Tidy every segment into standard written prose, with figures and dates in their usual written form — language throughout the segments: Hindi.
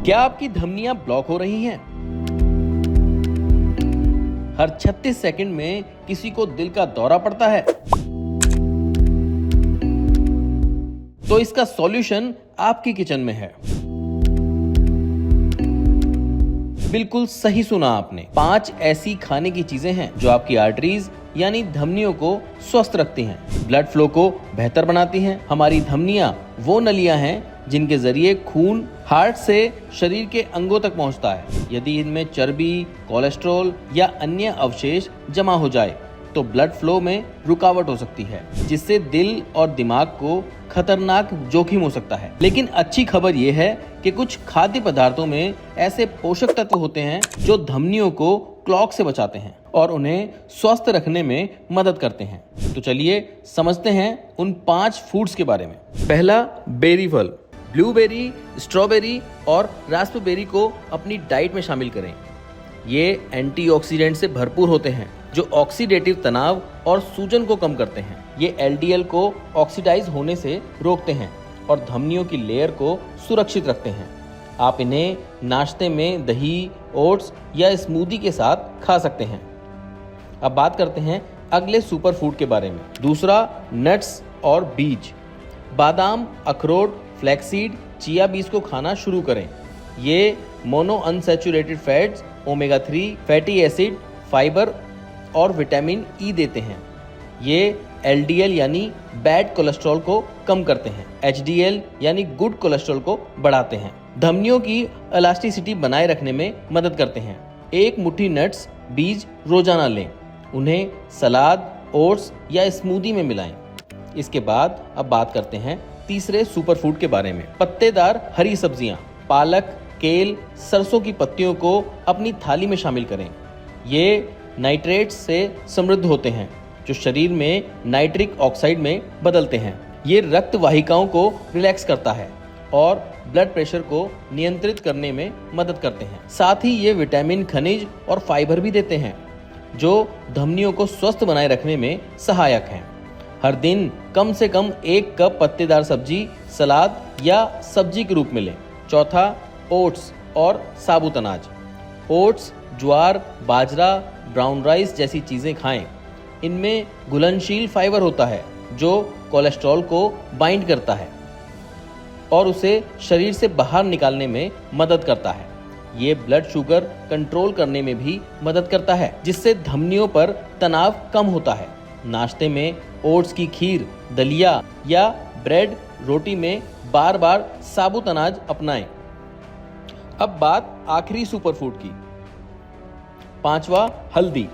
क्या आपकी धमनियां ब्लॉक हो रही हैं? हर 36 सेकंड में किसी को दिल का दौरा पड़ता है? तो इसका सॉल्यूशन आपकी किचन में है। बिल्कुल सही सुना आपने। 5 ऐसी खाने की चीजें हैं जो आपकी आर्टरीज यानी धमनियों को स्वस्थ रखती हैं, ब्लड फ्लो को बेहतर बनाती हैं। हमारी धमनियां वो नलियां हैं जिनके जरिए खून हार्ट से शरीर के अंगों तक पहुंचता है। यदि इनमें चर्बी, कोलेस्ट्रॉल या अन्य अवशेष जमा हो जाए तो ब्लड फ्लो में रुकावट हो सकती है, जिससे दिल और दिमाग को खतरनाक जोखिम हो सकता है। लेकिन अच्छी खबर यह है कि कुछ खाद्य पदार्थों में ऐसे पोषक तत्व होते हैं जो धमनियों को क्लॉग से बचाते हैं और उन्हें स्वस्थ रखने में मदद करते हैं। तो चलिए समझते हैं उन 5 फूड्स के बारे में। पहला, बेरी फल। ब्लूबेरी, स्ट्रॉबेरी और रास्पबेरी को अपनी डाइट में शामिल करें। ये एंटीऑक्सीडेंट से भरपूर होते हैं जो ऑक्सीडेटिव तनाव और सूजन को कम करते हैं। ये एलडीएल को ऑक्सीडाइज होने से रोकते हैं और धमनियों की लेयर को सुरक्षित रखते हैं। आप इन्हें नाश्ते में दही, ओट्स या स्मूदी के साथ खा सकते हैं। अब बात करते हैं अगले सुपर फूड के बारे में। दूसरा, नट्स और बीज। बादाम, अखरोट, फ्लैक्सीड, चिया बीज को खाना शुरू करें। ये mono unsaturated fats, omega 3 fatty acid, fibre और विटामिन ई देते हैं। ये एलडीएल यानी बैड कोलेस्ट्रॉल को कम करते हैं, एचडीएल यानी गुड कोलेस्ट्रॉल को बढ़ाते हैं। धमनियों की इलास्टिसिटी बनाए रखने में मदद करते हैं। एक मुट्ठी नट्स बीज रोजाना लें। उन्हें सलाद, ओट्स या स्मूदी में मिलाएं। इसके बाद अब बात करते हैं तीसरे सुपर फूड के बारे में। पत्तेदार हरी सब्जियां, पालक, केल, सरसों की पत्तियों को अपनी थाली में शामिल करें। ये नाइट्रेट्स से समृद्ध होते हैं जो शरीर में नाइट्रिक ऑक्साइड में बदलते हैं। ये रक्त वाहिकाओं को रिलैक्स करता है और ब्लड प्रेशर को नियंत्रित करने में मदद करते हैं। साथ ही ये विटामिन, खनिज और फाइबर भी देते हैं जो धमनियों को स्वस्थ बनाए रखने में सहायक हैं। हर दिन कम से कम 1 कप पत्तेदार सब्जी, सलाद या सब्जी के रूप में लें। चौथा, ओट्स और साबुत अनाज। ओट्स, ज्वार, बाजरा, ब्राउन राइस जैसी चीजें खाएं। इनमें घुलनशील फाइबर होता है जो कोलेस्ट्रॉल को बाइंड करता है और उसे शरीर से बाहर निकालने में मदद करता है। ये ब्लड शुगर कंट्रोल करने में भी मदद करता है, जिससे धमनियों पर तनाव कम होता है। नाश्ते में ओट्स की खीर, दलिया या ब्रेड रोटी में बार बार साबुत अनाज अपनाएं। अब बात आखिरी सुपर फूड की। 5वां, हल्दी।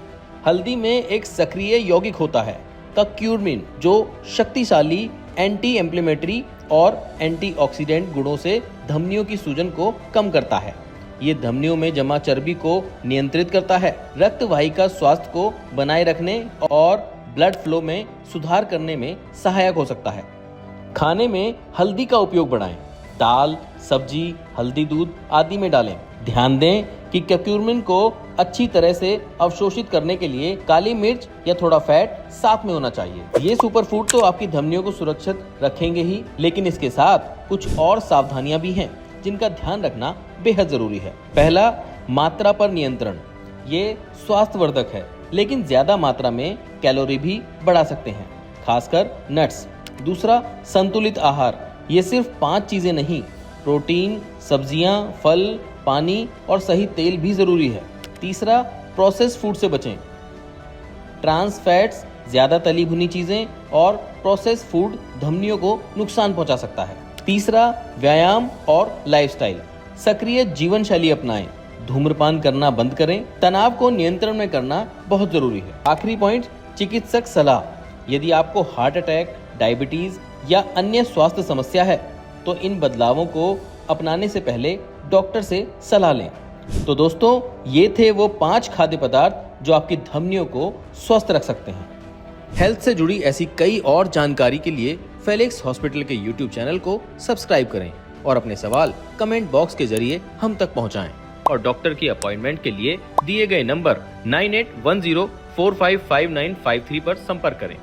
हल्दी में एक सक्रिय यौगिक होता है कर्क्यूमिन, जो शक्तिशाली एंटी इंफ्लेमेटरी और एंटीऑक्सीडेंट गुणों से धमनियों की सूजन को कम करता है। ये धमनियों में जमा चर्बी को नियंत्रित करता है, रक्त वाहिका स्वास्थ्य को बनाए रखने और ब्लड फ्लो में सुधार करने में सहायक हो सकता है। खाने में हल्दी का उपयोग बढ़ाएं। दाल, सब्जी, हल्दी दूध आदि में डालें। ध्यान दें कि कर्क्यूमिन को अच्छी तरह से अवशोषित करने के लिए काली मिर्च या थोड़ा फैट साथ में होना चाहिए। ये सुपर फूड तो आपकी धमनियों को सुरक्षित रखेंगे ही, लेकिन इसके साथ कुछ और सावधानियां भी हैं जिनका ध्यान रखना बेहद जरूरी है। पहला, मात्रा पर नियंत्रण। ये स्वास्थ्यवर्धक है, लेकिन ज्यादा मात्रा में कैलोरी भी बढ़ा सकते हैं, खासकर नट्स। दूसरा, संतुलित आहार। ये सिर्फ 5 चीजें नहीं, प्रोटीन, सब्जियां, फल, पानी और सही तेल भी जरूरी है। तीसरा, प्रोसेस्ड फूड से बचें। ट्रांस फैट्स, ज्यादा तली भुनी चीजें और प्रोसेस्ड फूड धमनियों को नुकसान पहुंचा सकता है। तीसरा, व्यायाम और लाइफस्टाइल। सक्रिय जीवन शैली अपनाएं। धूम्रपान करना बंद करें। तनाव को नियंत्रण में करना बहुत जरूरी है। आखिरी पॉइंट, चिकित्सक सलाह। यदि आपको हार्ट अटैक, डायबिटीज या अन्य स्वास्थ्य समस्या है तो इन बदलावों को अपनाने से पहले डॉक्टर से सलाह लें। तो दोस्तों, ये थे वो 5 खाद्य पदार्थ जो आपकी धमनियों को स्वस्थ रख सकते हैं। हेल्थ से जुड़ी ऐसी कई और जानकारी के लिए फेलिक्स हॉस्पिटल के YouTube चैनल को सब्सक्राइब करें और अपने सवाल कमेंट बॉक्स के जरिए हम तक पहुंचाएं। और डॉक्टर की अपॉइंटमेंट के लिए दिए गए नंबर 9810455953 पर संपर्क करें।